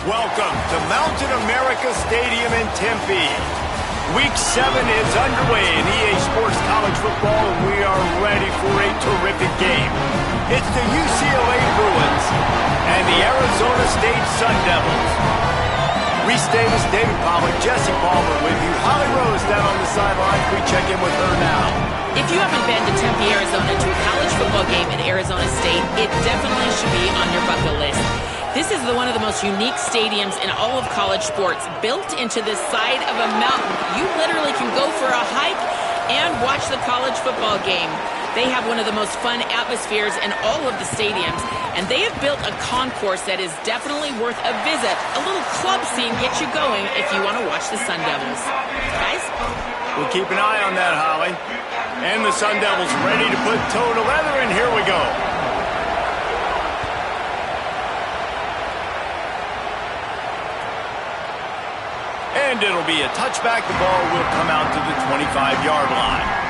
Welcome to Mountain America Stadium in Tempe. Week 7 is underway in EA Sports College Football, and we are ready for a terrific game. It's the UCLA Bruins and the Arizona State Sun Devils. Reese Davis, David Pollack, Jesse Palmer with you. Holly Rose down on the sidelines. We check in with her now. If you haven't been to Tempe, Arizona to a college football game at Arizona State, it definitely should be on your bucket list. This is one of the most unique stadiums in all of college sports, built into the side of a mountain. You literally can go for a hike and watch the college football game. They have one of the most fun atmospheres in all of the stadiums, and they have built a concourse that is definitely worth a visit. A little club scene gets you going if you want to watch the Sun Devils. Guys? We'll keep an eye on that, Holly. And the Sun Devils ready to put toe to leather, and here we go. And it'll be a touchback. The ball will come out to the 25-yard line.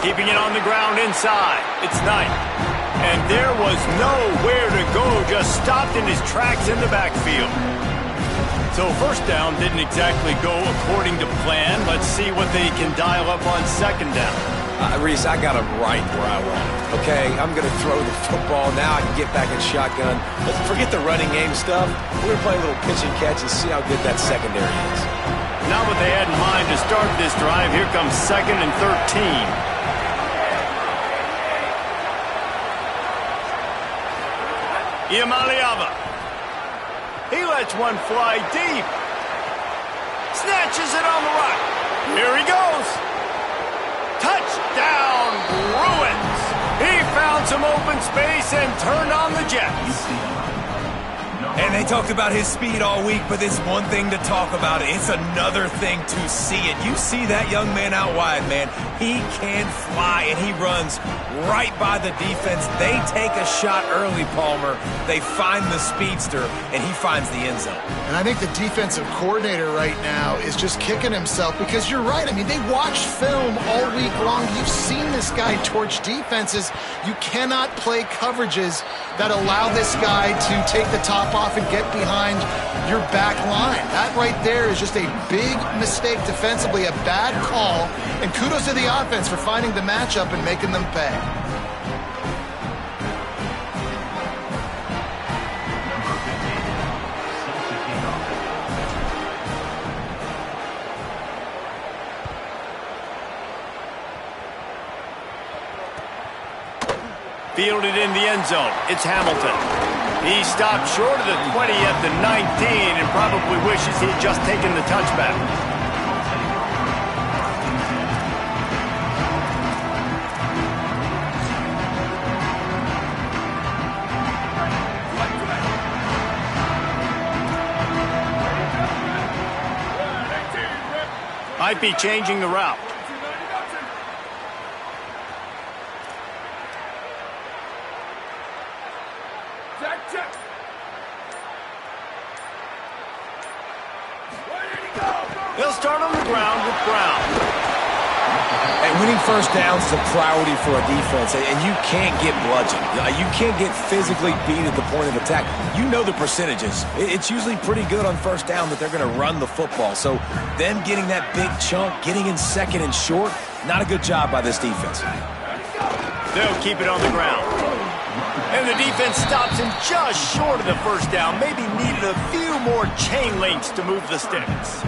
Keeping it on the ground inside. It's Knight. And there was nowhere to go, just stopped in his tracks in the backfield. So first down didn't exactly go according to plan. Let's see what they can dial up on second down. Reese, I got him right where I want it. Okay, I'm going to throw the football. Now I can get back in shotgun. Let's forget the running game stuff. We're going to play a little pitch and catch and see how good that secondary is. Not what they had in mind to start this drive. Here comes 2nd and 13. Iamaleava. He lets one fly deep. Snatches it on the right. Here he goes. Touchdown, Bruins. He found some open space and turned on the Jets. And they talked about his speed all week, but it's one thing to talk about it. It's another thing to see it. You see that young man out wide, man. He can fly, and he runs right by the defense. They take a shot early, Palmer. They find the speedster, and he finds the end zone. And I think the defensive coordinator right now is just kicking himself because you're right. I mean, they watched film all week long. You've seen this guy torch defenses. You cannot play coverages that allow this guy to take the top off and get behind your back line. That right there is just a big mistake defensively, a bad call, and kudos to the offense for finding the matchup and making them pay. Fielded in the end zone. It's Hamilton. He stopped short of the 20 at the 19 and probably wishes he had just taken the touchback. Might be changing the route. They'll start on the ground with Brown. And winning first downs is a priority for a defense, and you can't get bludgeoned. You can't get physically beat at the point of attack. You know the percentages. It's usually pretty good on first down that they're going to run the football. So them getting that big chunk, getting in second and short, not a good job by this defense. They'll keep it on the ground. And the defense stops him just short of the first down. Maybe needed a few more chain links to move the sticks.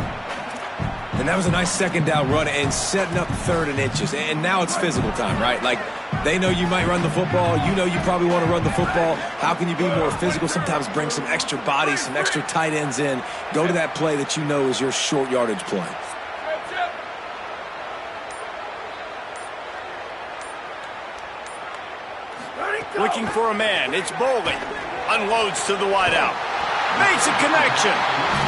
And that was a nice second down run and setting up 3rd and inches. And now it's physical time, right? Like, they know you might run the football. You know you probably want to run the football. How can you be more physical? Sometimes bring some extra bodies, some extra tight ends in. Go to that play that you know is your short yardage play. Looking for a man. It's Bowling. Unloads to the wideout. Makes a connection.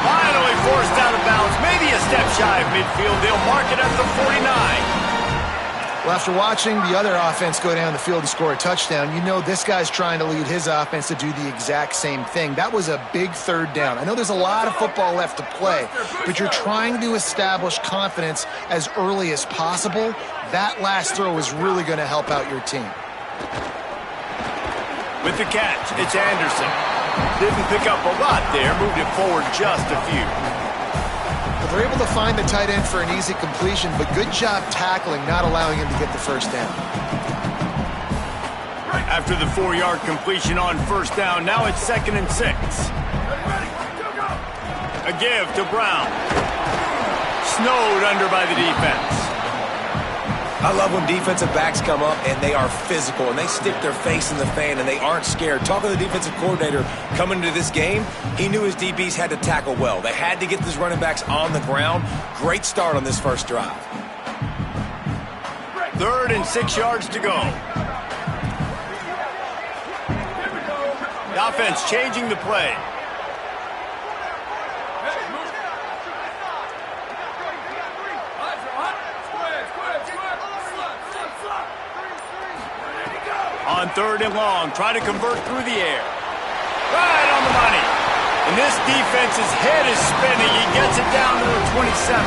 Finally forced out of bounds. Maybe a step shy of midfield. They'll mark it at the 49. Well, after watching the other offense go down the field and score a touchdown, you know this guy's trying to lead his offense to do the exact same thing. That was a big third down. I know there's a lot of football left to play, but you're trying to establish confidence as early as possible. That last throw is really going to help out your team. With the catch, it's Anderson. Didn't pick up a lot there, moved it forward just a few. But they're able to find the tight end for an easy completion, but good job tackling, not allowing him to get the first down. After the 4-yard completion on first down, now it's 2nd and 6. A give to Brown. Snowed under by the defense. I love when defensive backs come up and they are physical and they stick their face in the fan and they aren't scared. Talking to the defensive coordinator coming into this game, he knew his DBs had to tackle well. They had to get these running backs on the ground. Great start on this first drive. 3rd and 6 yards to go. The offense changing the play. On 3rd and long, try to convert through the air. Right on the money. And this defense's head is spinning. He gets it down to the 27.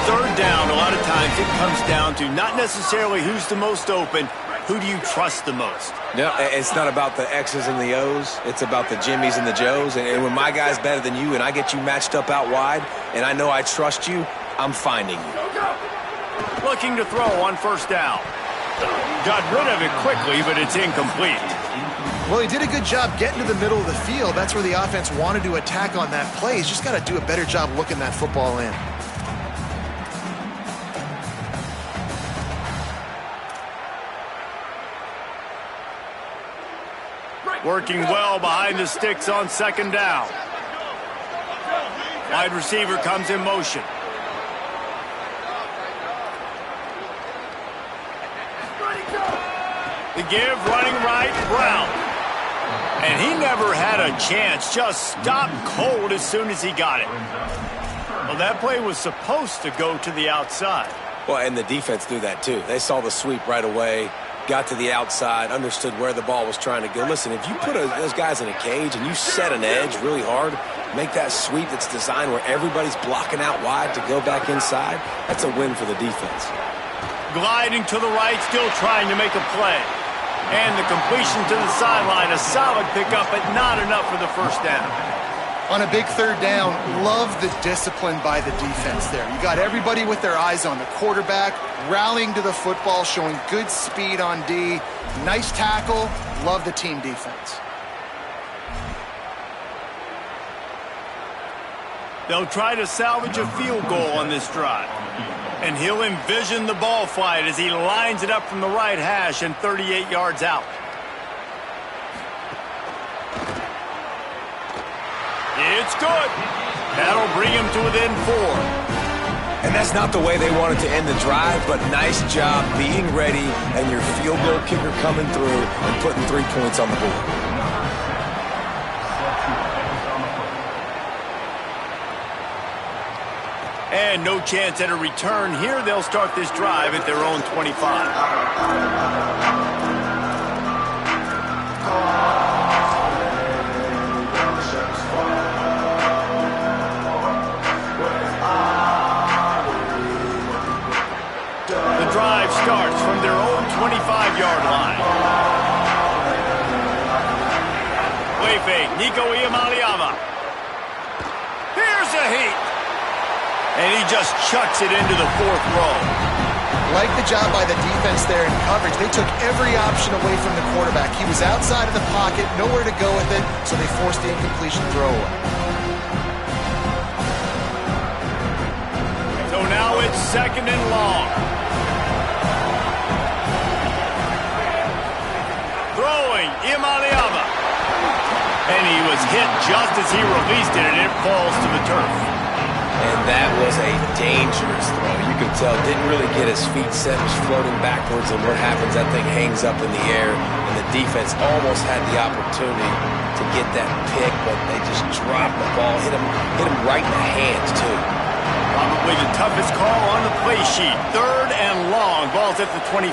3rd down, a lot of times it comes down to not necessarily who's the most open, who do you trust the most? No, it's not about the X's and the O's. It's about the Jimmys and the Joes. And when my guy's better than you and I get you matched up out wide and I know I trust you, I'm finding you. Looking to throw on first down. Got rid of it quickly, but it's incomplete. Well, he did a good job getting to the middle of the field. That's where the offense wanted to attack on that play. He's just got to do a better job looking that football in. Working well behind the sticks on 2nd down. Wide receiver comes in motion. The give, running right, Brown. And he never had a chance, just stopped cold as soon as he got it. Well, that play was supposed to go to the outside. Well, and the defense knew that too. They saw the sweep right away, got to the outside, understood where the ball was trying to go. Listen, if you put those guys in a cage and you set an edge really hard, make that sweep that's designed where everybody's blocking out wide to go back inside, that's a win for the defense. Gliding to the right, still trying to make a play. And the completion to the sideline, a solid pickup, but not enough for the first down. On a big 3rd down, love the discipline by the defense there. You got everybody with their eyes on the quarterback, rallying to the football, showing good speed on D. Nice tackle. Love the team defense. They'll try to salvage a field goal on this drive. And he'll envision the ball flight as he lines it up from the right hash and 38 yards out. It's good. That'll bring him to within 4. And that's not the way they wanted to end the drive, but nice job being ready and your field goal kicker coming through and putting 3 points on the board. And no chance at a return here. They'll start this drive at their own 25. The drive starts from their own 25-yard line. Play fake, Nico Iamaleava. Here's a heat. And he just chucks it into the 4th row. Like the job by the defense there in coverage. They took every option away from the quarterback. He was outside of the pocket, nowhere to go with it, so they forced the incompletion throwaway. So now it's 2nd and long. Throwing, Iamaleava. And he was hit just as he released it, and it falls to the turf. And that was a dangerous throw. You could tell, didn't really get his feet set, was floating backwards, and what happens, that thing hangs up in the air, and the defense almost had the opportunity to get that pick, but they just dropped the ball, hit him right in the hands, too. Probably the toughest call on the play sheet. 3rd and long. Ball's at the 25.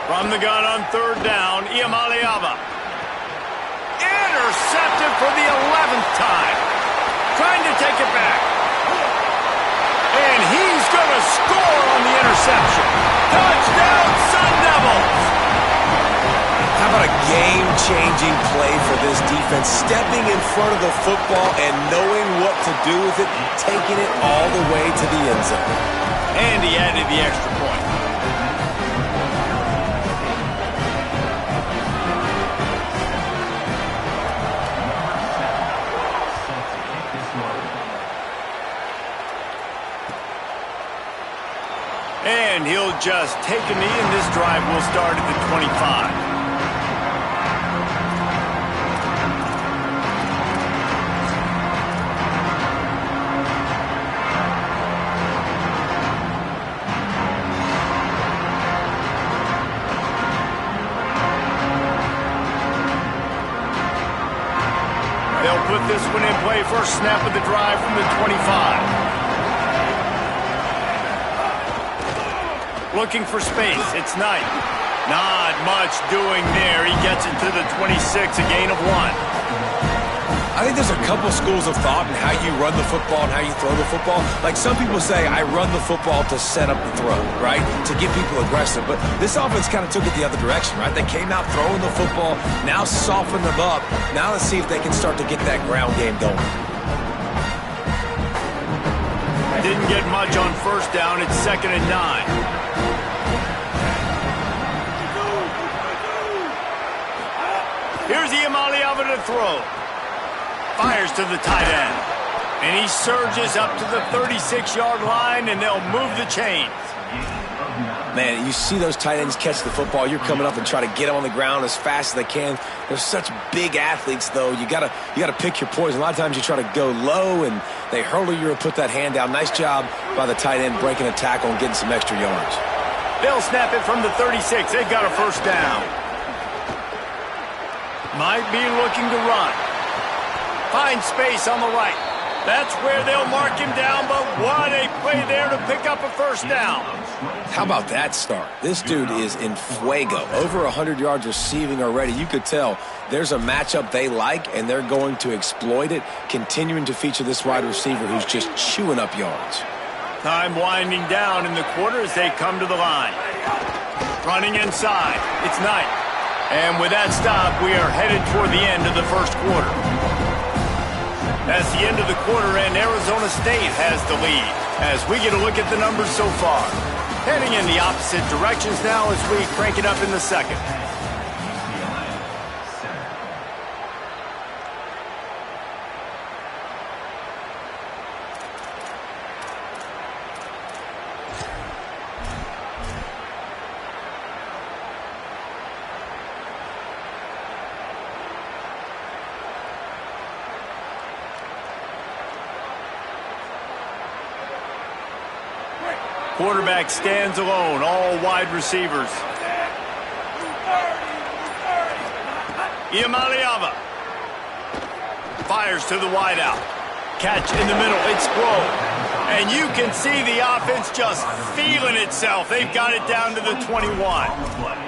From the gun on 3rd down, Iamaleava. Intercepted for the 11th time. Trying to take it back. And he's going to score on the interception. Touchdown, Sun Devils! How about a game-changing play for this defense? Stepping in front of the football and knowing what to do with it, taking it all the way to the end zone. And he added the extra point. And he'll just take a knee, and this drive will start at the 25. They'll put this one in play. First snap of the drive from the 25. Looking for space. It's Knight. Not much doing there. He gets it to the 26, a gain of 1. I think there's a couple schools of thought in how you run the football and how you throw the football. Like some people say, I run the football to set up the throw, right? To get people aggressive. But this offense kind of took it the other direction, right? They came out throwing the football, now soften them up. Now let's see if they can start to get that ground game going. Didn't get much on 1st down. It's 2nd and 9. Here's Iamaleava to throw. Fires to the tight end. And he surges up to the 36-yard line, and they'll move the chains. Man, you see those tight ends catch the football. You're coming up and try to get them on the ground as fast as they can. They're such big athletes, though. You gotta pick your poison. A lot of times you try to go low, and they hurdle you or put that hand down. Nice job by the tight end breaking a tackle and getting some extra yards. They'll snap it from the 36. They've got a 1st down. Might be looking to run. Find space on the right. That's where they'll mark him down, but what a play there to pick up a 1st down. How about that start? This dude is in fuego. Over 100 yards receiving already. You could tell there's a matchup they like, and they're going to exploit it, continuing to feature this wide receiver who's just chewing up yards. Time winding down in the quarter as they come to the line. Running inside. It's Knight. And with that stop, we are headed toward the end of the 1st quarter. That's the end of the quarter, and Arizona State has the lead as we get a look at the numbers so far. Heading in the opposite directions now as we crank it up in the 2nd. Quarterback stands alone, all wide receivers. Iamaleava fires to the wideout. Catch in the middle, it's Grove. And you can see the offense just feeling itself. They've got it down to the 21.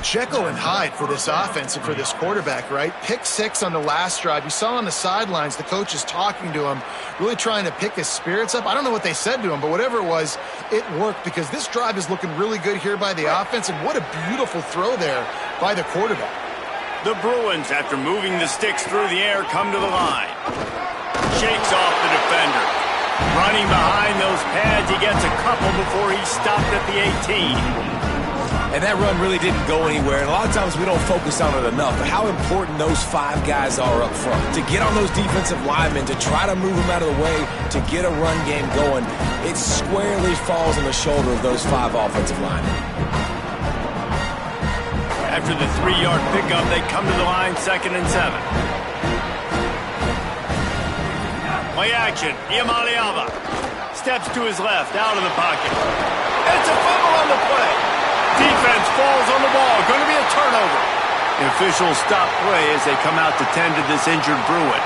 Jekyll and Hyde for this offense and for this quarterback, right? Pick 6 on the last drive. You saw on the sidelines the coach is talking to him, really trying to pick his spirits up. I don't know what they said to him, but whatever it was, it worked because this drive is looking really good here by the offense, and what a beautiful throw there by the quarterback. The Bruins, after moving the sticks through the air, come to the line. Shakes off the defender. Running behind those pads, he gets a couple before he's stopped at the 18. And that run really didn't go anywhere. And a lot of times we don't focus on it enough. But how important those 5 guys are up front. To get on those defensive linemen, to try to move them out of the way, to get a run game going, it squarely falls on the shoulder of those 5 offensive linemen. After the 3-yard pickup, they come to the line, 2nd and 7. Play action, Iamaleava steps to his left, out of the pocket. It's a fumble on the play. Defense falls on the ball. Going to be a turnover. The officials stop play as they come out to tend to this injured Bruin.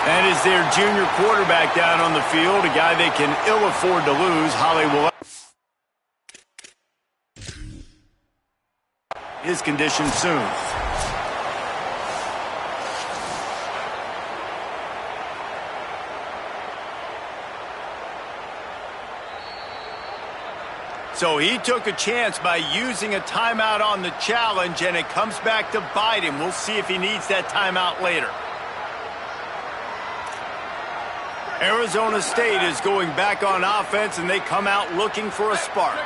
That is their junior quarterback down on the field, a guy they can ill afford to lose. Holly will his condition soon. So he took a chance by using a timeout on the challenge, and it comes back to bite him. We'll see if he needs that timeout later. Arizona State is going back on offense, and they come out looking for a spark.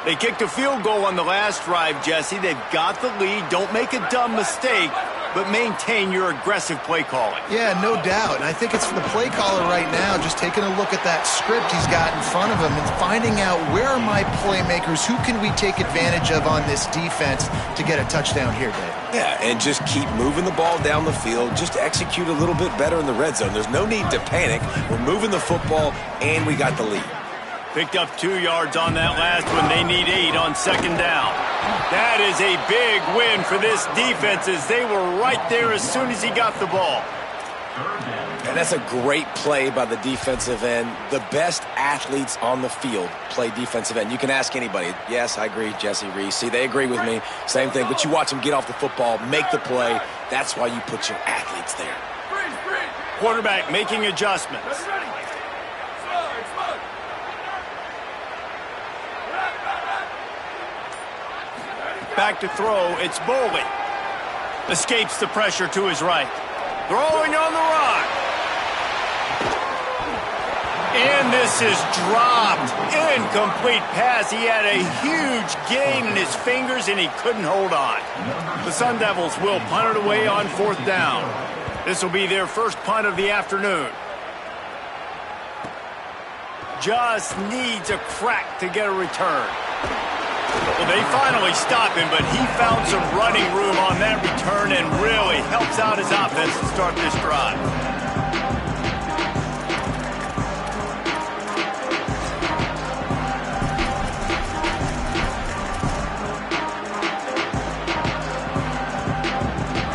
They kicked a field goal on the last drive, Jesse. They've got the lead. Don't make a dumb mistake, but maintain your aggressive play calling. Yeah, no doubt. And I think it's for the play caller right now, just taking a look at that script he's got in front of him and finding out where are my playmakers, who can we take advantage of on this defense to get a touchdown here, Dave. Yeah, and just keep moving the ball down the field. Just execute a little bit better in the red zone. There's no need to panic. We're moving the football, and we got the lead. Picked up 2 yards on that last one. They need 8 on second down. That is a big win for this defense as they were right there as soon as he got the ball. And that's a great play by the defensive end. The best athletes on the field play defensive end. You can ask anybody. Yes, I agree, Jesse, Reese. See, they agree with me. Same thing. But you watch them get off the football, make the play. That's why you put your athletes there. Quarterback making adjustments. Back to throw, it's Boley. Escapes the pressure to his right. Throwing on the run. And this is dropped. Incomplete pass. He had a huge gain in his fingers, and he couldn't hold on. The Sun Devils will punt it away on 4th down. This will be their first punt of the afternoon. Just needs a crack to get a return. Well, they finally stopped him, but he found some running room on that return and really helps out his offense to start this drive.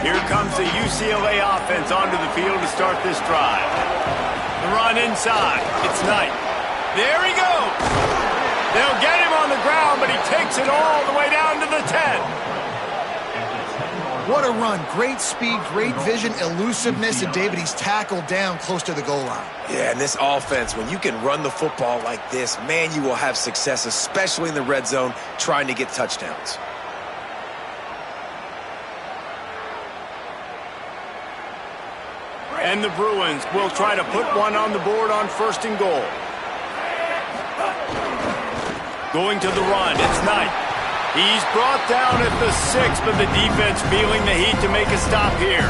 Here comes the UCLA offense onto the field to start this drive. The run inside. It's Knight. There he goes. They'll get him on the ground, but he takes it all the way down to the 10. What a run. Great speed, great vision, elusiveness, and David, he's tackled down close to the goal line. Yeah, and this offense, when you can run the football like this, man, you will have success, especially in the red zone, trying to get touchdowns. And the Bruins will try to put one on the board on 1st and goal. Going to the run, it's Knight. He's brought down at the 6, but the defense feeling the heat to make a stop here.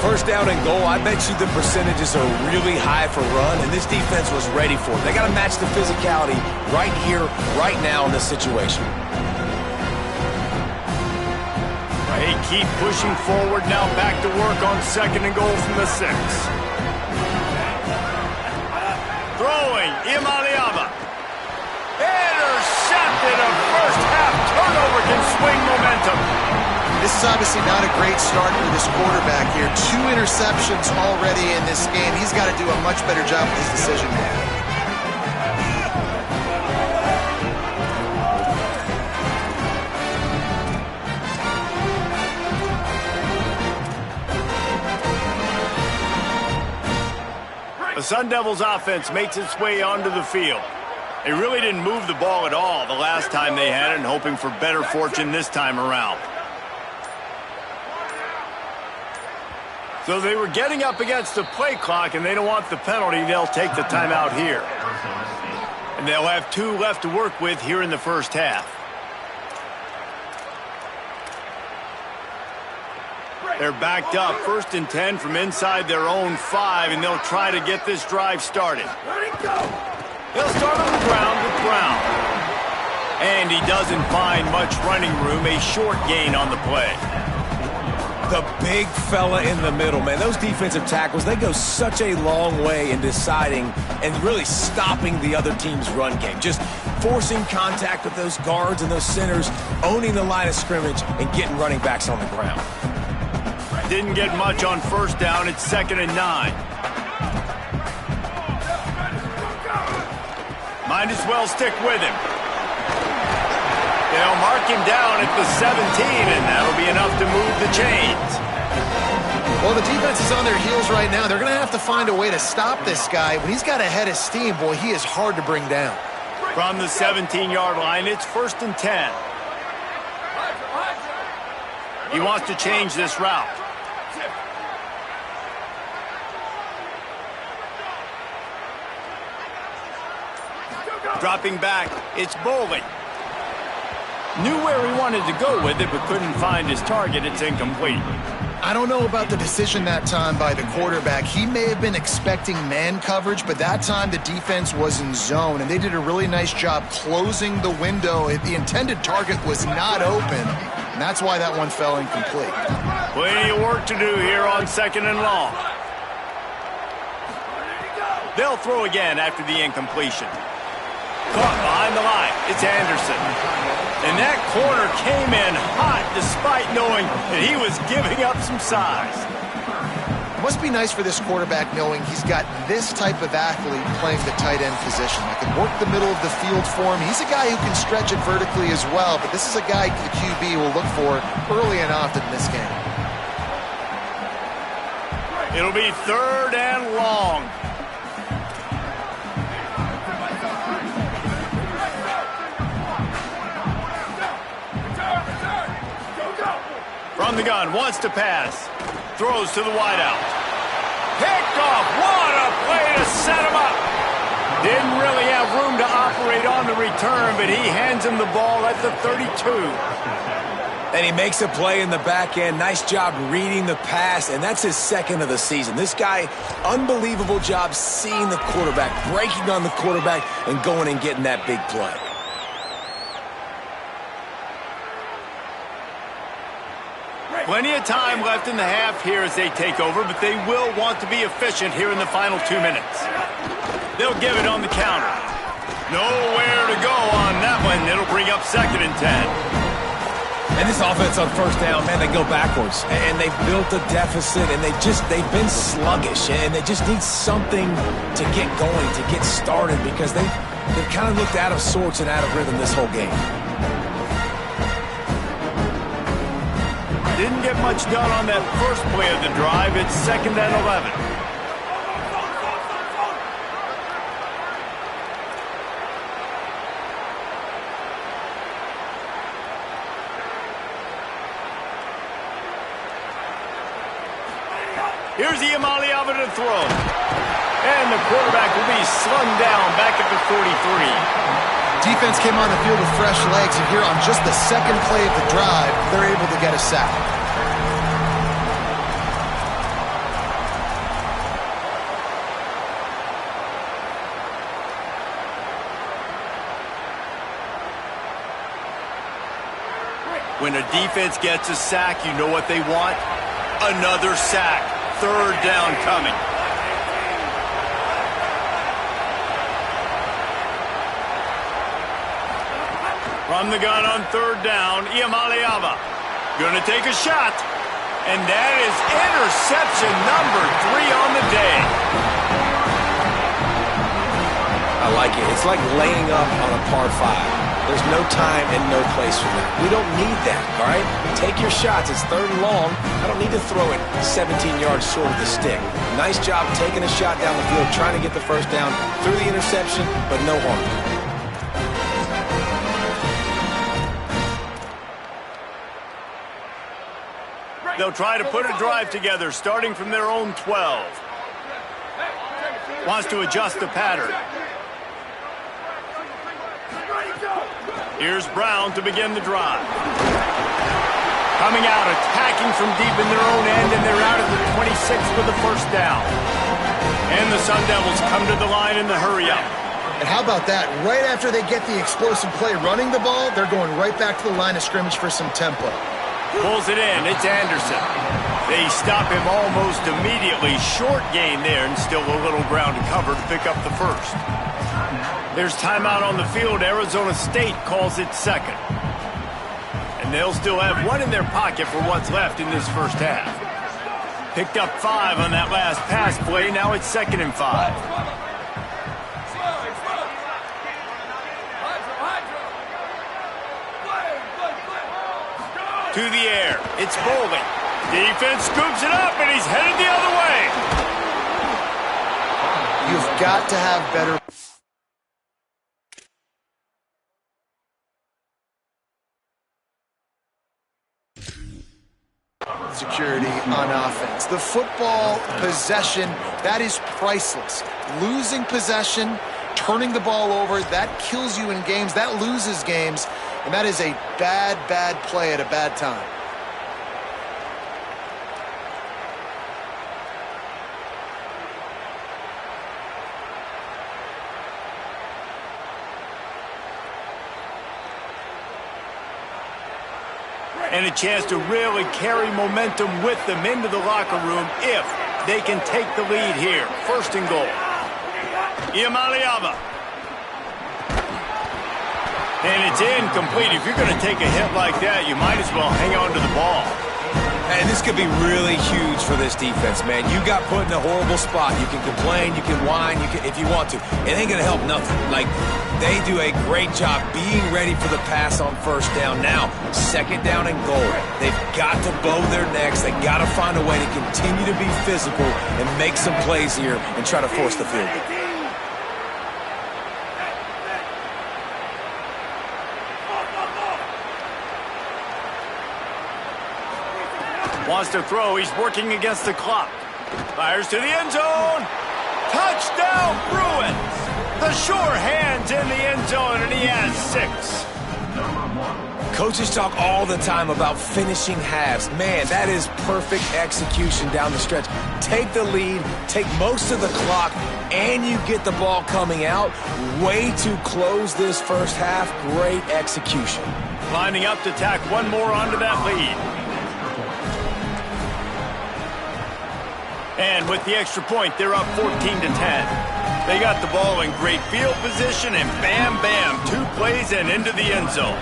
1st down and goal, I bet you the percentages are really high for run, and this defense was ready for it. They got to match the physicality right here, right now in this situation. They keep pushing forward now, back to work on 2nd and goal from the 6. Throwing, Imaliava. Intercepted, a first-half turnover can swing momentum. This is obviously not a great start for this quarterback here. 2 interceptions already in this game. He's got to do a much better job with his decision making. The Sun Devils offense makes its way onto the field. They really didn't move the ball at all the last time they had it, and hoping for better fortune this time around. So they were getting up against the play clock, and they don't want the penalty. They'll take the timeout here. And they'll have 2 left to work with here in the first half. They're backed up, 1st and 10 from inside their own 5, and they'll try to get this drive started. They'll start on the ground with Brown. And he doesn't find much running room, a short gain on the play. The big fella in the middle, man. Those defensive tackles, they go such a long way in deciding and really stopping the other team's run game. Just forcing contact with those guards and those centers, owning the line of scrimmage, and getting running backs on the ground. Didn't get much on first down. It's 2nd and 9. Might as well stick with him. They'll mark him down at the 17, and that'll be enough to move the chains. Well, the defense is on their heels right now. They're going to have to find a way to stop this guy. When he's got a head of steam, boy, he is hard to bring down. From the 17-yard line, it's 1st and 10. He wants to change this route. Dropping back, it's Bowling. Knew where he wanted to go with it, but couldn't find his target. It's incomplete. I don't know about the decision that time by the quarterback. He may have been expecting man coverage, but that time the defense was in zone, and they did a really nice job closing the window. The intended target was not open, and that's why that one fell incomplete. Plenty of work to do here on 2nd and long. They'll throw again after the incompletion. Caught behind the line. It's Anderson. And that corner came in hot despite knowing that he was giving up some size. It must be nice for this quarterback knowing he's got this type of athlete playing the tight end position. I can work the middle of the field for him. He's a guy who can stretch it vertically as well, but this is a guy the QB will look for early and often in this game. It'll be 3rd and long. From the gun, wants to pass. Throws to the wideout. Picked off. What a play to set him up. Didn't really have room to operate on the return, but he hands him the ball at the 32. And he makes a play in the back end. Nice job reading the pass, and that's his 2nd of the season. This guy, unbelievable job seeing the quarterback, breaking on the quarterback, and going and getting that big play. Plenty of time left in the half here as they take over, but they will want to be efficient here in the final 2 minutes. They'll give it on the counter. Nowhere to go on that one. It'll bring up 2nd and 10. And this offense on first down, man, they go backwards. And they've built a deficit, and they've been sluggish. And they just need something to get going, to get started, because they've kind of looked out of sorts and out of rhythm this whole game. Didn't get much done on that first play of the drive. It's 2nd and 11. Here's Iamaleava to throw. And the quarterback will be slung down back at the 43. Defense came on the field with fresh legs, and here on just the 2nd play of the drive, they're able to get a sack. When a defense gets a sack, you know what they want? Another sack. 3rd down coming. From the gun on 3rd down, Iamaleava gonna take a shot, and that is interception number 3 on the day. I like it. It's like laying up on a par 5. There's no time and no place for that. We don't need that, all right? Take your shots. It's 3rd and long. I don't need to throw it 17 yards short of the stick. Nice job taking a shot down the field, trying to get the first down through the interception, but no harm. They'll try to put a drive together, starting from their own 12. Wants to adjust the pattern. Here's Brown to begin the drive. Coming out, attacking from deep in their own end, and they're out at the 26 with the first down. And the Sun Devils come to the line in the hurry-up. And how about that? Right after they get the explosive play running the ball, they're going right back to the line of scrimmage for some tempo. Pulls it in. It's Anderson. They stop him almost immediately. Short gain there, and still a little ground to cover to pick up the first. There's timeout on the field. Arizona State calls it 2nd. And they'll still have one in their pocket for what's left in this first half. Picked up 5 on that last pass play. Now it's 2nd and 5. To the air. It's Bowling. Defense scoops it up, and he's headed the other way. You've got to have better security on offense. The football possession, that is priceless. Losing possession, turning the ball over, that kills you in games, that loses games, and that is a bad, bad play at a bad time. And a chance to really carry momentum with them into the locker room if they can take the lead here. 1st and goal. Iamaleava. And it's incomplete. If you're going to take a hit like that, you might as well hang on to the ball. And this could be really huge for this defense, man. You got put in a horrible spot. You can complain, you can whine, if you want to. It ain't going to help nothing. Like, they do a great job being ready for the pass on 1st down. Now, 2nd down and goal. They've got to bow their necks. They've got to find a way to continue to be physical and make some plays here and try to force the field goal. Wants to throw. He's working against the clock. Fires to the end zone. Touchdown, Bruins. The sure hands in the end zone, and he has 6. Coaches talk all the time about finishing halves. Man, that is perfect execution down the stretch. Take the lead, take most of the clock, and you get the ball coming out. Way to close this 1st half. Great execution. Lining up to tack one more onto that lead. And with the extra point, they're up 14-10. They got the ball in great field position, and bam, bam, 2 plays and into the end zone.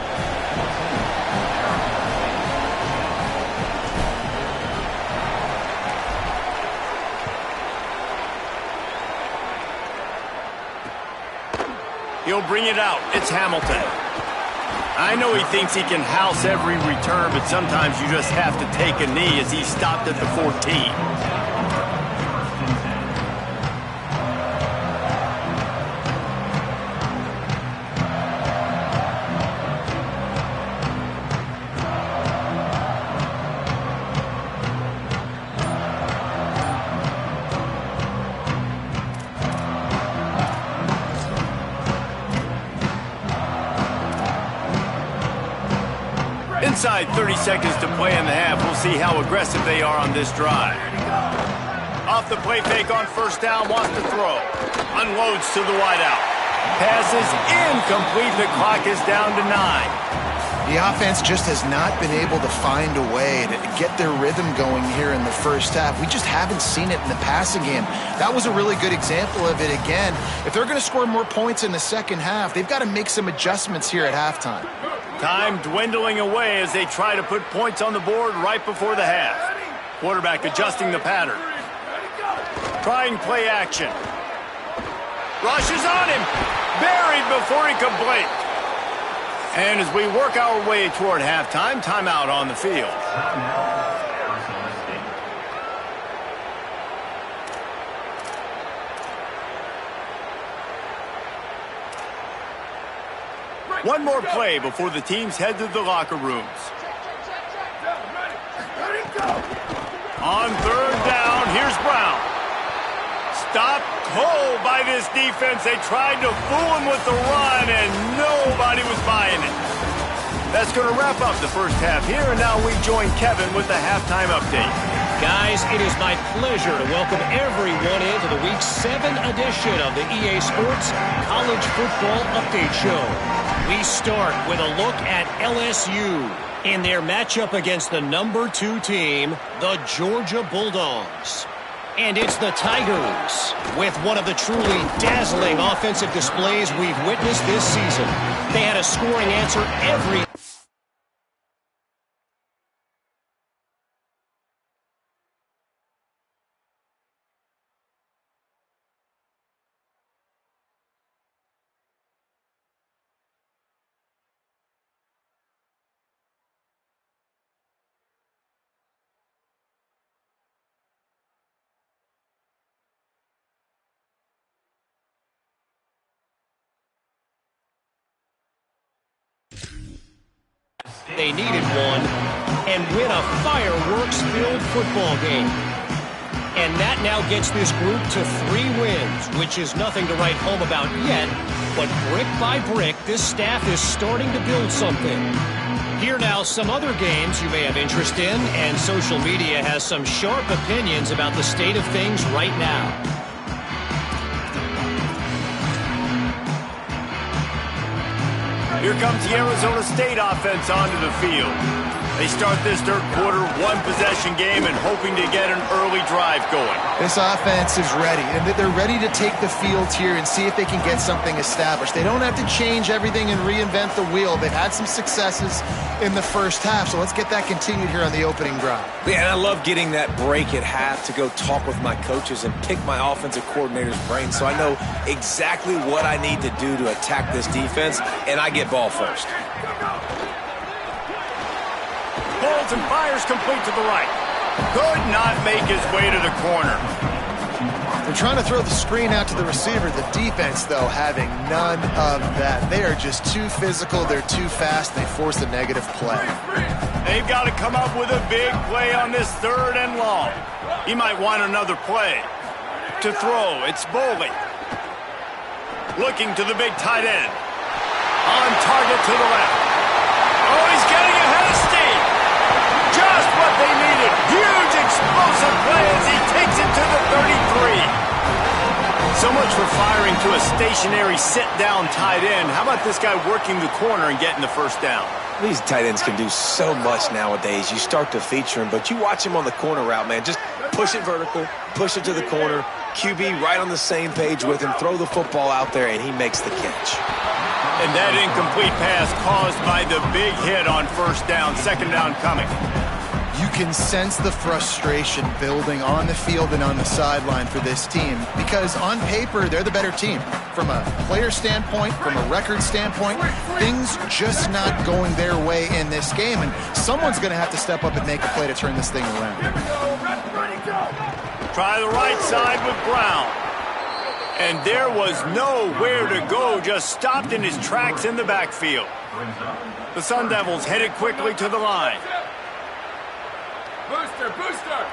He'll bring it out. It's Hamilton. I know he thinks he can house every return, but sometimes you just have to take a knee as he stopped at the 14. Inside 30 seconds to play in the half. We'll see how aggressive they are on this drive. Off the play fake on 1st down, wants to throw. Unloads to the wideout. Passes incomplete. The clock is down to 9. The offense just has not been able to find a way to get their rhythm going here in the 1st half. We just haven't seen it in the passing game. That was a really good example of it again. If they're going to score more points in the 2nd half, they've got to make some adjustments here at halftime. Time dwindling away as they try to put points on the board right before the half. Quarterback adjusting the pattern. Trying play action. Rushes on him. Buried before he could blink. And as we work our way toward halftime, timeout on the field. One more play before the teams head to the locker rooms. On 3rd down, here's Brown. Stopped cold by this defense. They tried to fool him with the run, and nobody was buying it. That's going to wrap up the 1st half here, and now we join Kevin with the halftime update. Guys, it is my pleasure to welcome everyone into the Week 7 edition of the EA Sports College Football Update Show. We start with a look at LSU in their matchup against the number 2 team, the Georgia Bulldogs. And it's the Tigers with one of the truly dazzling offensive displays we've witnessed this season. They had a scoring answer every They needed one and win a fireworks-filled football game. And that now gets this group to 3 wins, which is nothing to write home about yet. But brick by brick, this staff is starting to build something. Here now, some other games you may have interest in, and social media has some sharp opinions about the state of things right now. Here comes the Arizona State offense onto the field. They start this third quarter one-possession game and hoping to get an early drive going. This offense is ready, and they're ready to take the field here and see if they can get something established. They don't have to change everything and reinvent the wheel. They've had some successes in the first half, so let's get that continued here on the opening drive. Yeah, and I love getting that break at half to go talk with my coaches and pick my offensive coordinator's brain so I know exactly what I need to do to attack this defense, and I get ball first. Pulls and fires complete to the right. Could not make his way to the corner. They're trying to throw the screen out to the receiver. The defense, though, having none of that. They are just too physical. They're too fast. They force a negative play. They've got to come up with a big play on this third and long. He might want another play. To throw, it's Boley. Looking to the big tight end. On target to the left. Oh, he's getting ahead of steam. Just what they needed. Huge explosive play as he takes it to the 33. So much for firing to a stationary sit-down tight end. How about this guy working the corner and getting the first down? These tight ends can do so much nowadays. You start to feature him, but you watch him on the corner route, man. Just push it vertical, push it to the corner. QB right on the same page with him. Throw the football out there, and he makes the catch. And that incomplete pass caused by the big hit on first down, second down coming. You can sense the frustration building on the field and on the sideline for this team because on paper, they're the better team. From a player standpoint, from a record standpoint, things just not going their way in this game, and someone's going to have to step up and make a play to turn this thing around. Try the right side with Brown. And there was nowhere to go, just stopped in his tracks in the backfield. The Sun Devils headed quickly to the line. Booster! Return!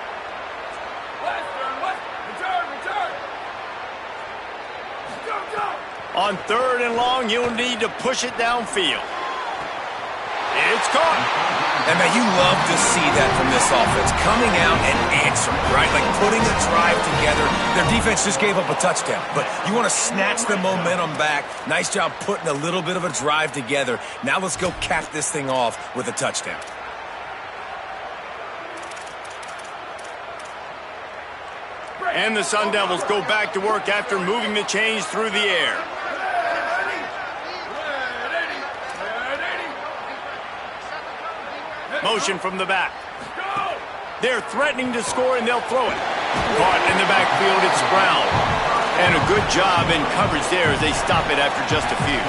Go! On third and long, you'll need to push it downfield. It's caught. And, man, you love to see that from this offense, coming out and answering, right? Like putting a drive together. Their defense just gave up a touchdown, but you want to snatch the momentum back. Nice job putting a little bit of a drive together. Now let's go cap this thing off with a touchdown. And the Sun Devils go back to work after moving the chains through the air. Motion from the back. They're threatening to score, and they'll throw it. Caught in the backfield, it's Brown. And a good job in coverage there as they stop it after just a few.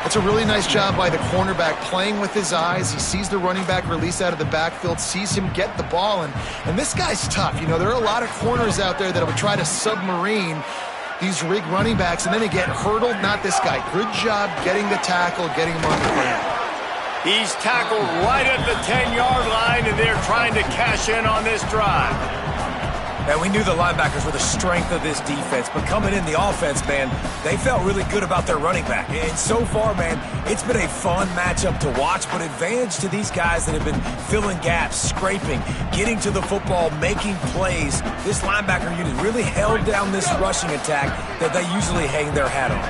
It's a really nice job by the cornerback playing with his eyes. He sees the running back release out of the backfield, sees him get the ball, and this guy's tough. You know, there are a lot of corners out there that would try to submarine these rig running backs, and then they get hurdled. Not this guy. Good job getting the tackle, getting him on the ground. He's tackled right at the 10-yard line, and they're trying to cash in on this drive. And we knew the linebackers were the strength of this defense, but coming in the offense, man, they felt really good about their running back. And so far, man, it's been a fun matchup to watch, but advantage to these guys that have been filling gaps, scraping, getting to the football, making plays. This linebacker unit really held down this rushing attack that they usually hang their hat on.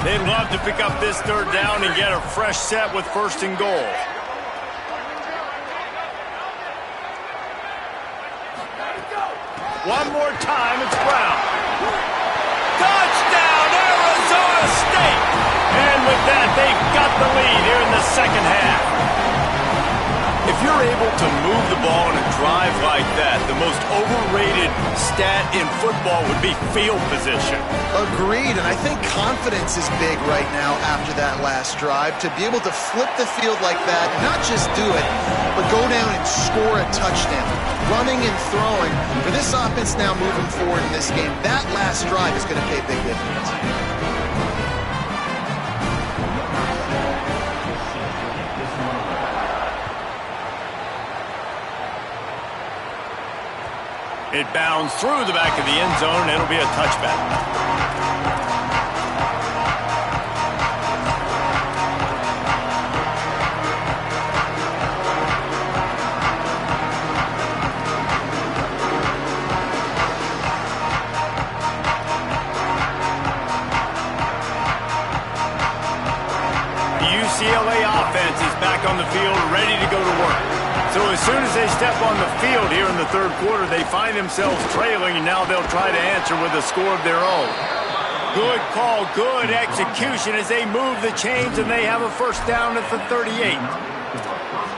They'd love to pick up this third down and get a fresh set with first and goal. One more time, it's Brown. Touchdown, Arizona State! And with that, they've got the lead here in the second half. If you're able to move the ball in a drive like that, the most overrated stat in football would be field position. Agreed, and I think confidence is big right now after that last drive. To be able to flip the field like that, not just do it, but go down and score a touchdown. Running and throwing. For this offense now moving forward in this game, that last drive is going to pay big dividends. It bounds through the back of the end zone. It'll be a touchback. UCLA offense is back on the field, ready to go to work. So as soon as they step on the field here in the third quarter, they find themselves trailing, and now they'll try to answer with a score of their own. Good call, good execution as they move the chains, and they have a first down at the 38.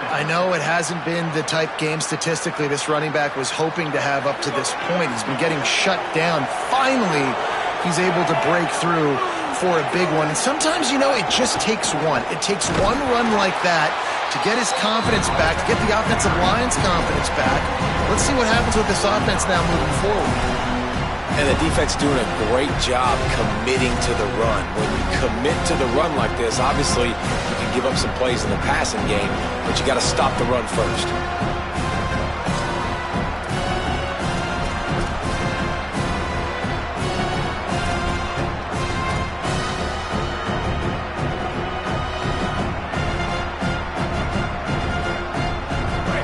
I know it hasn't been the type game statistically this running back was hoping to have up to this point. He's been getting shut down. Finally, he's able to break through for a big one. And sometimes, you know, it just takes one. It takes one run like that to get his confidence back, to get the offensive line's confidence back. Let's see what happens with this offense now moving forward. And the defense doing a great job committing to the run. When you commit to the run like this, obviously you can give up some plays in the passing game, but you got to stop the run first.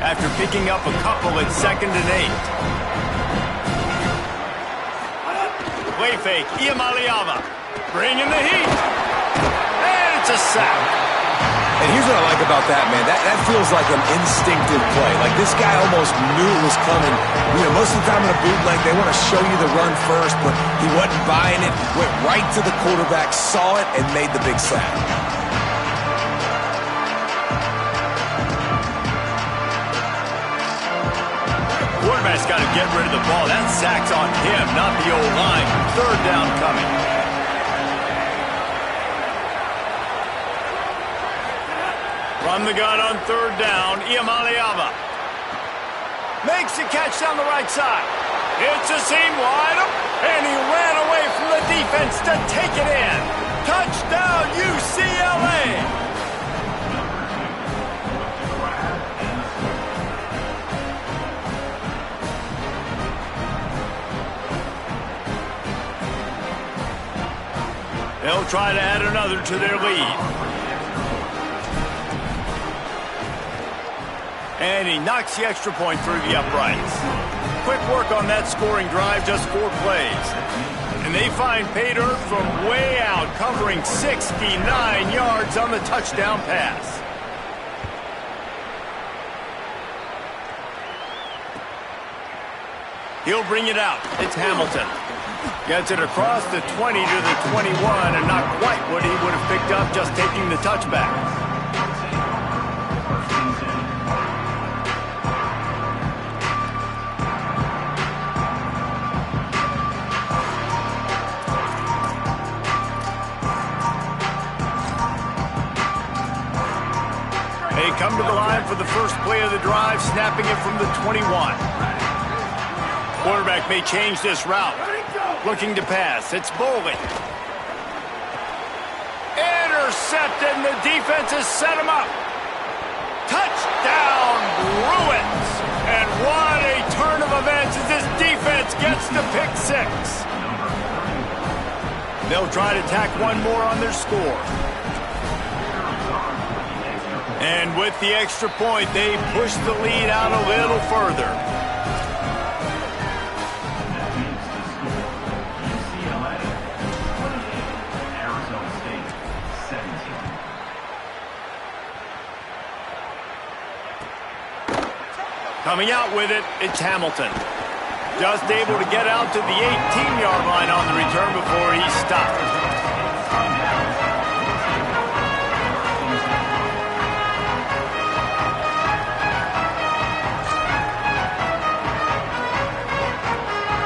After picking up a couple at 2nd and 8. Play fake, Iamaleava bringing the heat. And it's a sack. And here's what I like about that, man. That feels like an instinctive play. Like this guy almost knew it was coming. You know, most of the time in a bootleg, they want to show you the run first, but he wasn't buying it. Went right to the quarterback, saw it, and made the big sack. Quarterback's got to get rid of the ball. That sack's on him, not the old line. Third down coming. From the gun on third down, Iamaleava makes the catch down the right side. It's a seam wide up, and he ran away from the defense to take it in. Touchdown, UCLA! They'll try to add another to their lead. And he knocks the extra point through the uprights. Quick work on that scoring drive, just 4 plays. And they find pay dirt from way out, covering 69 yards on the touchdown pass. He'll bring it out. It's Hamilton. Gets it across the 20 to the 21, and not quite what he would have picked up just taking the touchback. They come to the line for the first play of the drive, snapping it from the 21. Quarterback may change this route. Looking to pass. It's Bowling. Intercepted, and the defense has set him up. Touchdown, Bruins. And what a turn of events as this defense gets to pick 6. They'll try to tack one more on their score. And with the extra point, they push the lead out a little further. Coming out with it, it's Hamilton. Just able to get out to the 18-yard line on the return before he stopped.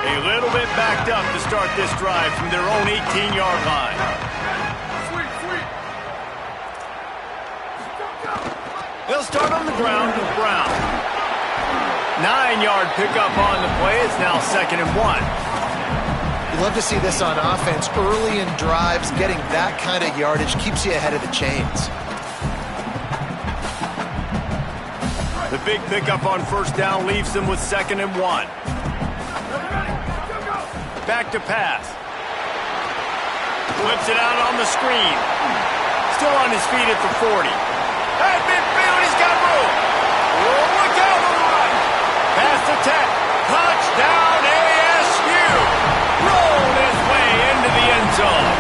A little bit backed up to start this drive from their own 18-yard line. They'll start on the ground with Brown. 9-yard pickup on the play. It's now 2nd and 1. You love to see this on offense. Early in drives, getting that kind of yardage keeps you ahead of the chains. The big pickup on first down leaves them with 2nd and 1. Back to pass. Flips it out on the screen. Still on his feet at the 40. At midfield, he's got room. Look out for the run. Pass to Tech. Touchdown, ASU. Rolled his way into the end zone.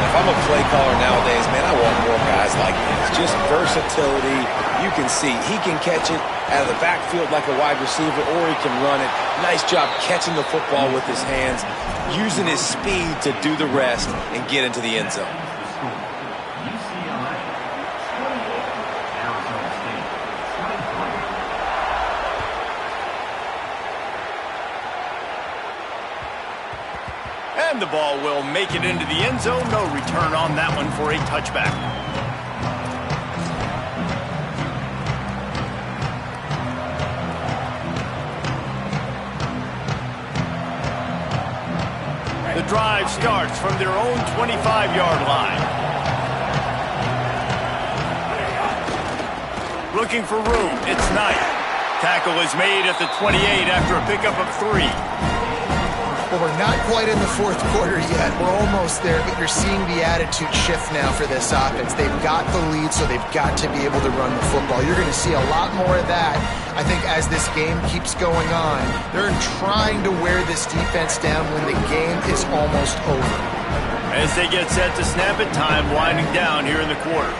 If I'm a play caller nowadays, man, I want more guys like this. Just versatility. You can see he can catch it out of the backfield like a wide receiver, or he can run it. Nice job catching the football with his hands, using his speed to do the rest and get into the end zone. And the ball will make it into the end zone. No return on that one for a touchback. The drive starts from their own 25-yard line. Looking for room. It's Knight. Tackle is made at the 28 after a pickup of 3. Well, we're not quite in the fourth quarter yet. We're almost there, but you're seeing the attitude shift now for this offense. They've got the lead, so they've got to be able to run the football. You're going to see a lot more of that, I think, as this game keeps going on. They're trying to wear this defense down when the game is almost over. As they get set to snap it, time winding down here in the quarter.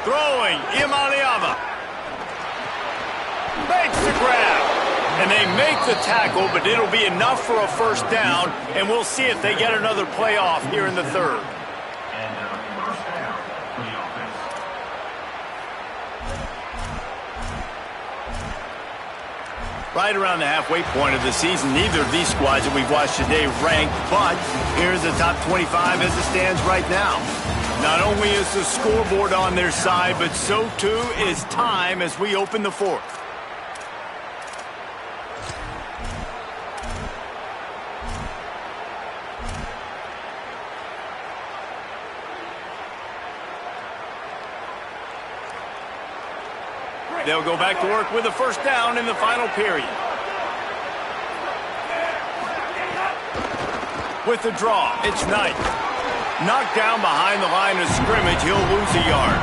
Throwing, Imaliava. Makes the grab. And they make the tackle, but it'll be enough for a first down, and we'll see if they get another play off here in the third. Right around the halfway point of the season, neither of these squads that we've watched today ranked, but here's the top 25 as it stands right now. Not only is the scoreboard on their side, but so too is time as we open the fourth. They'll go back to work with a first down in the final period. With the draw, it's Knight. Knocked down behind the line of scrimmage, he'll lose a yard.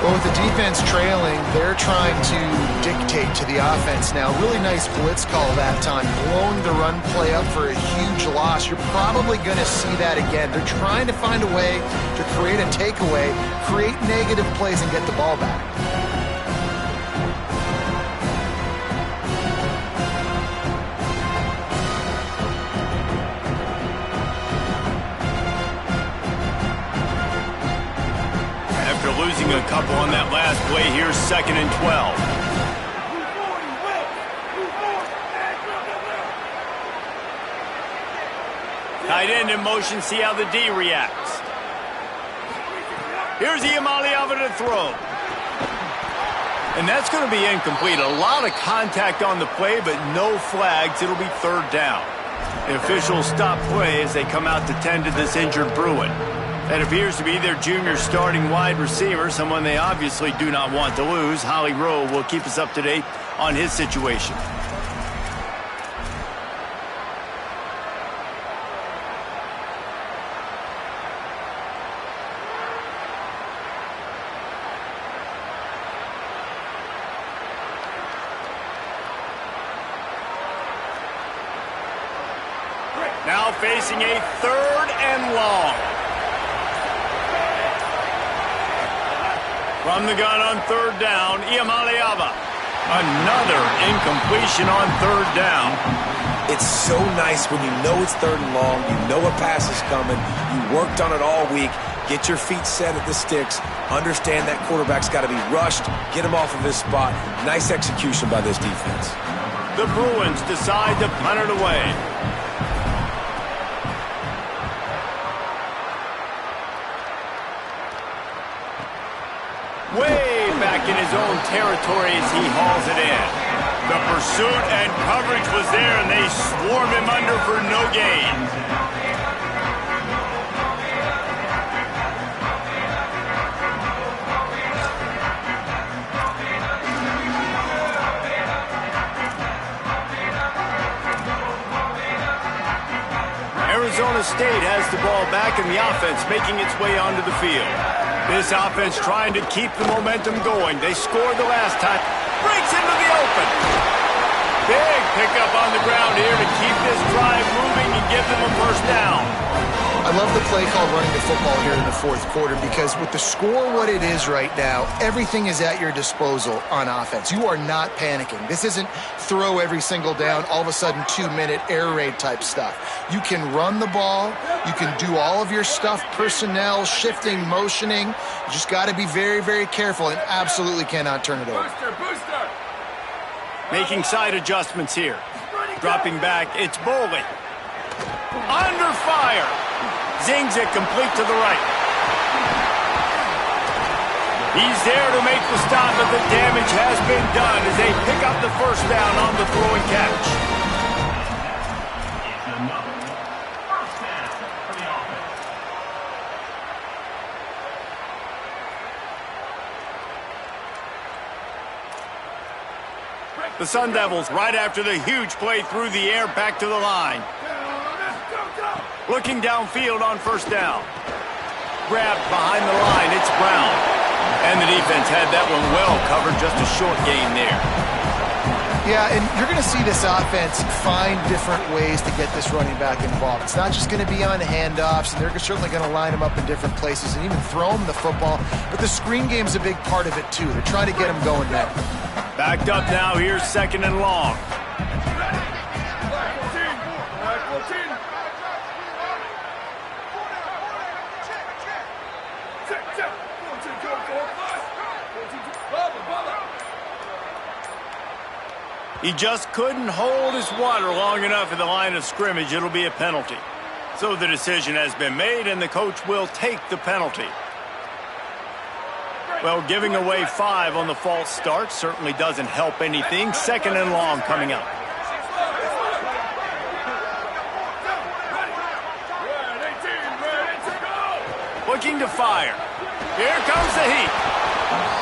Well, with the defense trailing, they're trying to dictate to the offense now. Really nice blitz call that time, blowing the run play up for a huge loss. You're probably going to see that again. They're trying to find a way to create a takeaway, create negative plays, and get the ball back. Losing a couple on that last play, here's 2nd and 12. Tight end in motion, see how the D reacts. Here's Imaliava to throw. And that's going to be incomplete. A lot of contact on the play, but no flags. It'll be third down. The officials stop play as they come out to tend to this injured Bruin. That appears to be their junior starting wide receiver, someone they obviously do not want to lose. Holly Rowe will keep us up to date on his situation. Now facing a 3rd and long. From the gun on 3rd down, Imaliava. Another incompletion on 3rd down. It's so nice when you know it's 3rd and long, you know a pass is coming, you worked on it all week, get your feet set at the sticks, understand that quarterback's got to be rushed, get him off of his spot. Nice execution by this defense. The Bruins decide to punt it away. Way back in his own territory as he hauls it in. The pursuit and coverage was there, and they swarm him under for no gain. Arizona State has the ball back and the offense making its way onto the field. This offense trying to keep the momentum going. They scored the last time. Breaks into the open. Big pickup on the ground here to keep this drive moving and give them a first down. I love the play call running the football here in the fourth quarter because with the score what it is right now, everything is at your disposal on offense. You are not panicking. This isn't throw every single down, all of a sudden 2-minute air raid type stuff. You can run the ball. You can do all of your stuff, personnel, shifting, motioning. You just got to be very, very careful and absolutely cannot turn it over. Booster. Making side adjustments here. Dropping back, it's Boley. Under fire. Zings it complete to the right. He's there to make the stop, but the damage has been done as they pick up the first down on the throw and catch. The Sun Devils, right after the huge play through the air, back to the line. Looking downfield on first down. Grabbed behind the line, it's Brown. And the defense had that one well covered, just a short gain there. Yeah, and you're going to see this offense find different ways to get this running back involved. It's not just going to be on handoffs, and they're certainly going to line him up in different places and even throw him the football. But the screen game's a big part of it, too. They're trying to get him going there. Backed up now, here's second and long. He just couldn't hold his water long enough in the line of scrimmage. It'll be a penalty. So the decision has been made, and the coach will take the penalty. Well, giving away 5 on the false start certainly doesn't help anything. Second and long coming up. Looking to fire. Here comes the heat.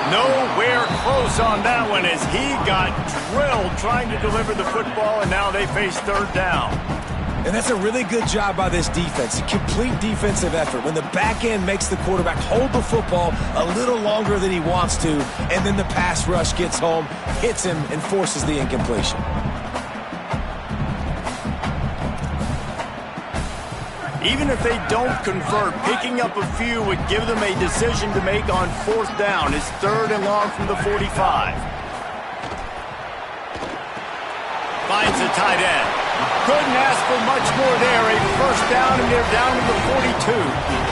Nowhere close on that one as he got drilled trying to deliver the football, and now they face third down. And that's a really good job by this defense. A complete defensive effort. When the back end makes the quarterback hold the football a little longer than he wants to, and then the pass rush gets home, hits him, and forces the incompletion. Even if they don't convert, picking up a few would give them a decision to make on fourth down. It's third and long from the 45. Finds the tight end. Couldn't ask for much more there. A first down, and they're down to the 42.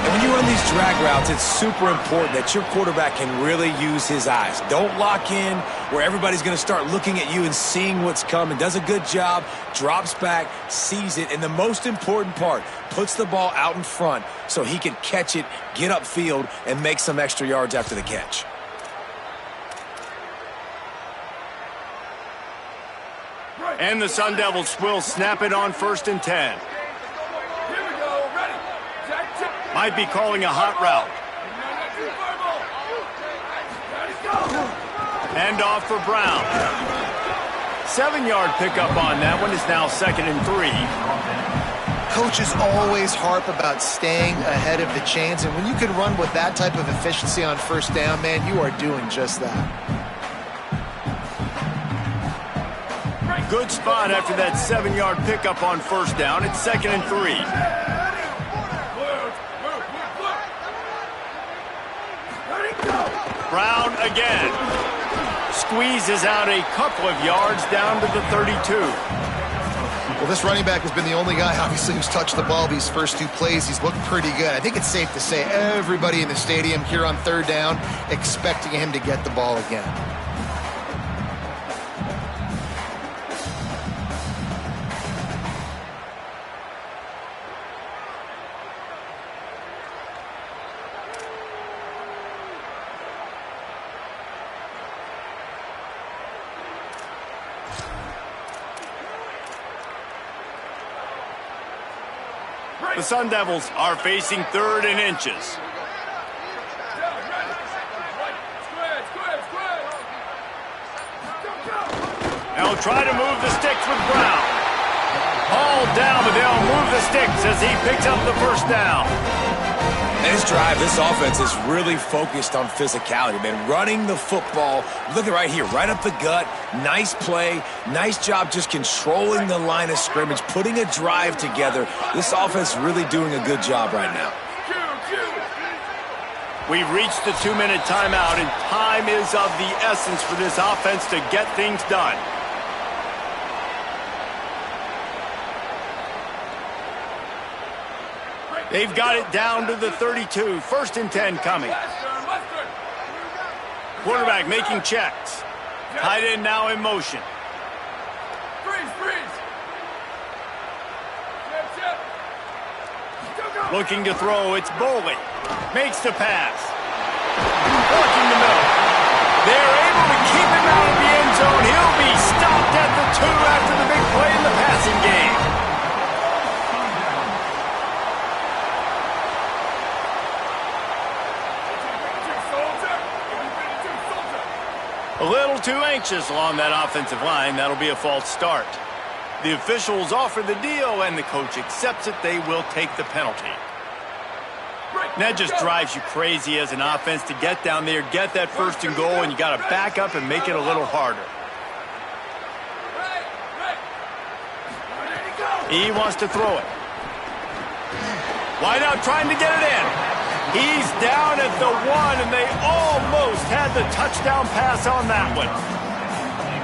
And when you run these drag routes, it's super important that your quarterback can really use his eyes. Don't lock in where everybody's going to start looking at you and seeing what's coming. Does a good job, drops back, sees it, and the most important part, puts the ball out in front so he can catch it, get upfield, and make some extra yards after the catch. And the Sun Devils will snap it on first and 10. Might be calling a hot route. Hand off for Brown. 7-yard pickup on that one is now second and 3. Coaches always harp about staying ahead of the chains, and when you can run with that type of efficiency on first down, man, you are doing just that. Good spot after that 7-yard pickup on first down. It's second and 3. Brown again. Squeezes out a couple of yards down to the 32. Well, this running back has been the only guy, obviously, who's touched the ball these first 2 plays. He's looked pretty good. I think it's safe to say everybody in the stadium here on third down expecting him to get the ball again. The Sun Devils are facing third and inches. They'll try to move the sticks with Brown. Hauled down, but they'll move the sticks as he picks up the first down. This drive, this offense is really focused on physicality, man. Running the football, look at right here, right up the gut. Nice play, nice job just controlling the line of scrimmage, putting a drive together. This offense is really doing a good job right now. We've reached the 2-minute timeout, and time is of the essence for this offense to get things done. They've got it down to the 32. 1st and 10 coming. Quarterback making checks. Tight end now in motion. Looking to throw, it's Boley. Makes the pass. Working the middle. They're able to keep him out of the end zone. He'll be stopped at the 2 after the big play in the passing game. A little too anxious along that offensive line. That'll be a false start. The officials offer the deal, and the coach accepts it. They will take the penalty. And that just drives you crazy as an offense to get down there, get that 1st and goal, and you got to back up and make it a little harder. He wants to throw it. Wide out trying to get it in. He's down at the 1, and they almost had the touchdown pass on that one.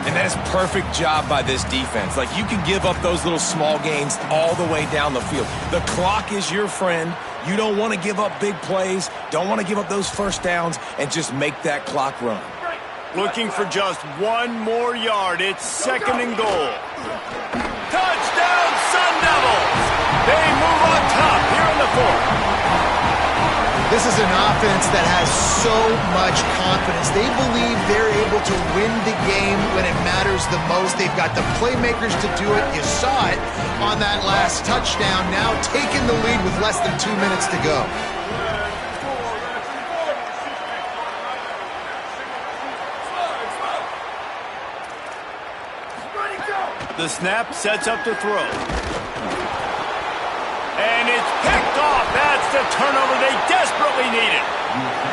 And that is a perfect job by this defense. Like, you can give up those little small gains all the way down the field. The clock is your friend. You don't want to give up big plays, don't want to give up those 1st downs, and just make that clock run. Looking for just 1 more yard. It's 2nd and goal. Touchdown, Sun Devils! They move on top here in the 4th. This is an offense that has so much confidence. They believe they're able to win the game when it matters the most. They've got the playmakers to do it. You saw it on that last touchdown. Now taking the lead with less than 2 minutes to go. The snap sets up to throw. And it's picked off. That's the turnover they desperately needed.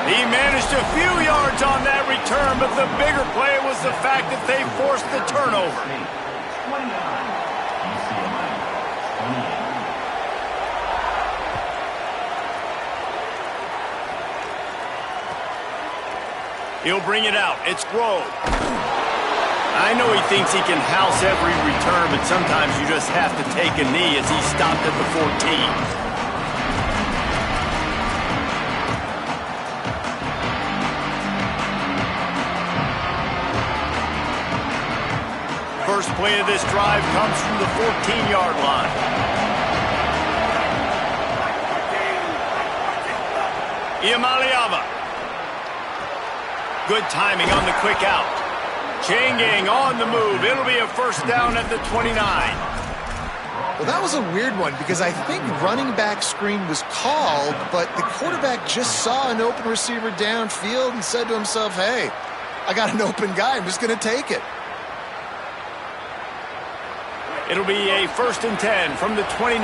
He managed a few yards on that return, but the bigger play was the fact that they forced the turnover. He'll bring it out. It's Grove. I know he thinks he can house every return, but sometimes you just have to take a knee as he stopped at the 14. First play of this drive comes from the 14-yard line. Iamaleava. Good timing on the quick out. Changing on the move. It'll be a 1st down at the 29. Well, that was a weird one because I think running back screen was called, but the quarterback just saw an open receiver downfield and said to himself, hey, I got an open guy. I'm just going to take it. It'll be a 1st and 10 from the 29.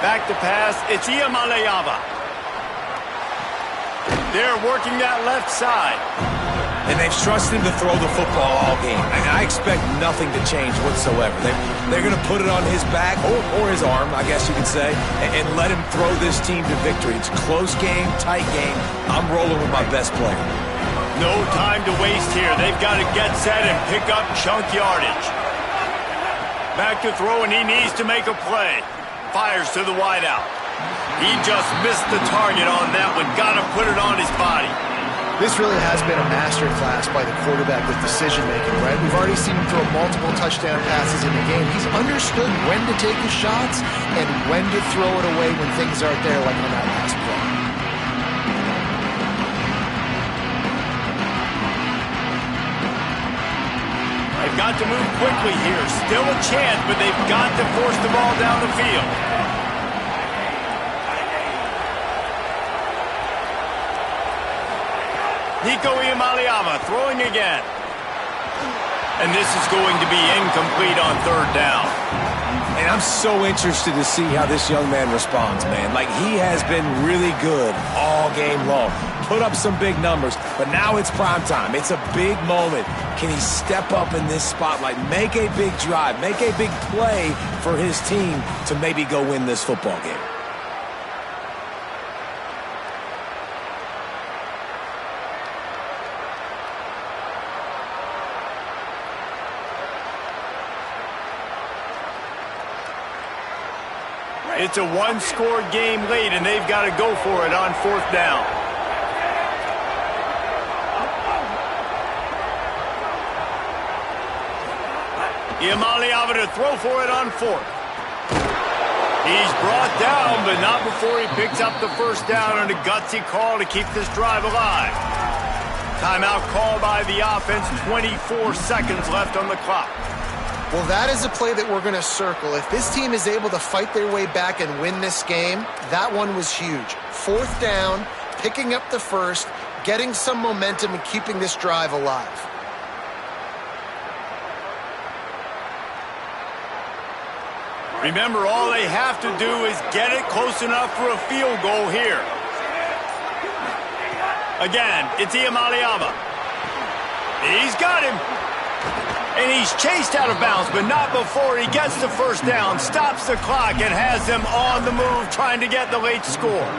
Back to pass. It's Iamaleava. They're working that left side. And they've trusted him to throw the football all game. And I expect nothing to change whatsoever. They're going to put it on his back, or his arm, I guess you could say, and let him throw this team to victory. It's a close game, tight game. I'm rolling with my best player. No time to waste here. They've got to get set and pick up chunk yardage. Back to throw, and he needs to make a play. Fires to the wideout. He just missed the target on that one. Got to put it on his body. This really has been a master class by the quarterback with decision-making, right? We've already seen him throw multiple touchdown passes in the game. He's understood when to take his shots and when to throw it away when things aren't there, like on that last play. They've got to move quickly here. Still a chance, but they've got to force the ball down the field. Nico Iamaleava throwing again. And this is going to be incomplete on third down. And I'm so interested to see how this young man responds, man. Like, he has been really good all game long. Put up some big numbers, but now it's prime time. It's a big moment. Can he step up in this spotlight, make a big drive, make a big play for his team to maybe go win this football game? It's a one-score game late, and they've got to go for it on fourth down. Iamaleava to throw for it on fourth. He's brought down, but not before he picks up the first down on a gutsy call to keep this drive alive. Timeout call by the offense, 24 seconds left on the clock. Well, that is a play that we're going to circle. If this team is able to fight their way back and win this game, that one was huge. Fourth down, picking up the first, getting some momentum and keeping this drive alive. Remember, all they have to do is get it close enough for a field goal here. Again, it's Iamaleava. He's got him. And he's chased out of bounds, but not before he gets the first down, stops the clock, and has them on the move trying to get the late score.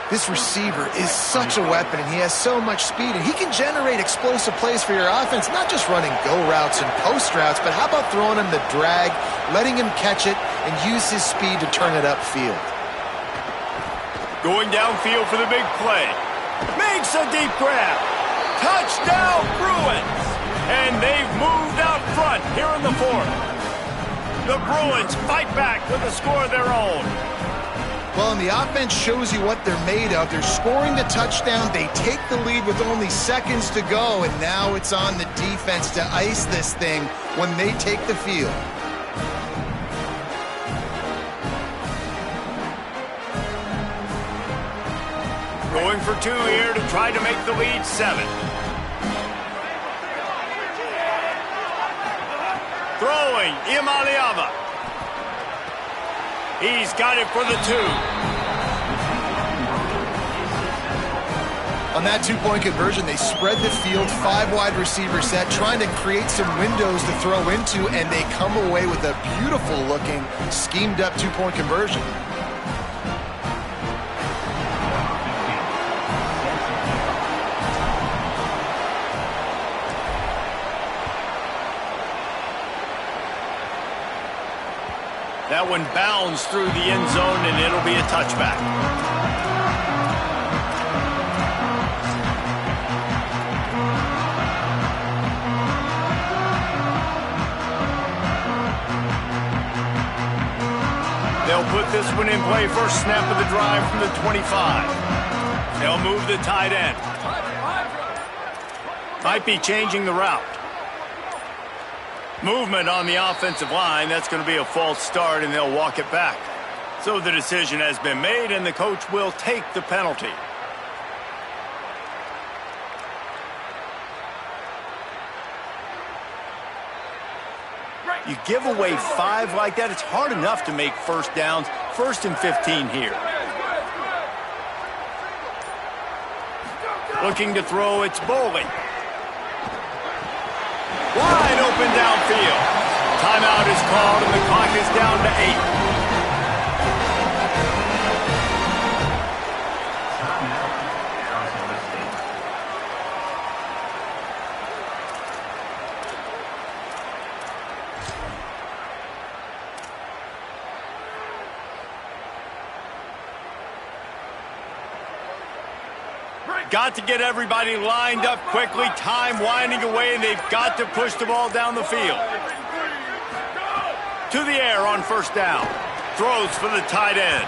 This receiver is such a weapon, and he has so much speed, and he can generate explosive plays for your offense, not just running go routes and post routes, but how about throwing him the drag, letting him catch it, and use his speed to turn it upfield. Going downfield for the big play. Makes a deep grab. Touchdown, Bruins! And they've moved out front here in the fourth. The Bruins fight back with a score of their own. Well, and the offense shows you what they're made of. They're scoring the touchdown. They take the lead with only seconds to go, and now it's on the defense to ice this thing when they take the field. Going for two here to try to make the lead 7. Throwing, Iamaleava. He's got it for the 2. On that two-point conversion, they spread the field, 5 wide receiver set, trying to create some windows to throw into, and they come away with a beautiful-looking, schemed-up two-point conversion. That one bounds through the end zone, and it'll be a touchback. They'll put this one in play first snap of the drive from the 25. They'll move the tight end. Might be changing the route. Movement on the offensive line. That's going to be a false start, and they'll walk it back. So the decision has been made, and the coach will take the penalty. You give away 5 like that, it's hard enough to make first downs. 1st and 15 here. Looking to throw, it's Bowling. Wide open downfield. Timeout is called, and the clock is down to 8. Got to get everybody lined up quickly. Time winding away, and they've got to push the ball down the field. To the air on first down. Throws for the tight end.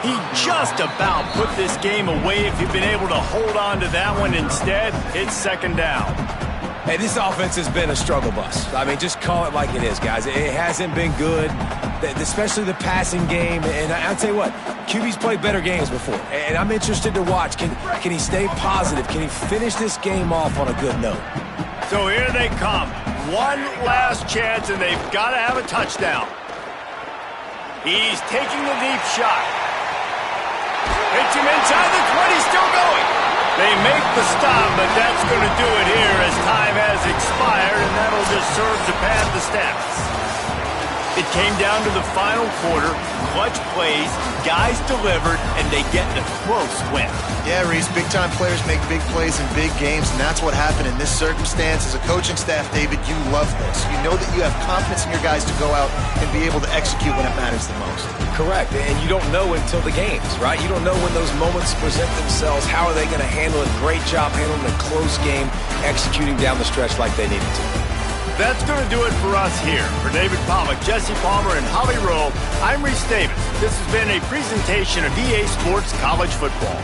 He just about put this game away if he'd been able to hold on to that one. Instead, it's second down. Hey, this offense has been a struggle bus. I mean, just call it like it is, guys. It hasn't been good, especially the passing game. And I'll tell you what, QB's played better games before. And I'm interested to watch. Can he stay positive? Can he finish this game off on a good note? So here they come. One last chance, and they've got to have a touchdown. He's taking the deep shot. Hits him inside the 20, still going. They make the stop, but that's going to do it here as time has expired, and that'll just serve to pad the stats. It came down to the final quarter, clutch plays, guys delivered, and they get a close win. Yeah, Reese, big-time players make big plays in big games, and that's what happened in this circumstance. As a coaching staff, David, you love this. You know that you have confidence in your guys to go out and be able to execute when it matters the most. Correct, and you don't know until the games, right? You don't know when those moments present themselves. How are they going to handle it? Great job handling a close game, executing down the stretch like they needed to. That's going to do it for us here. For David Pollack, Jesse Palmer, and Holly Rowe, I'm Reese Davis. This has been a presentation of EA Sports College Football.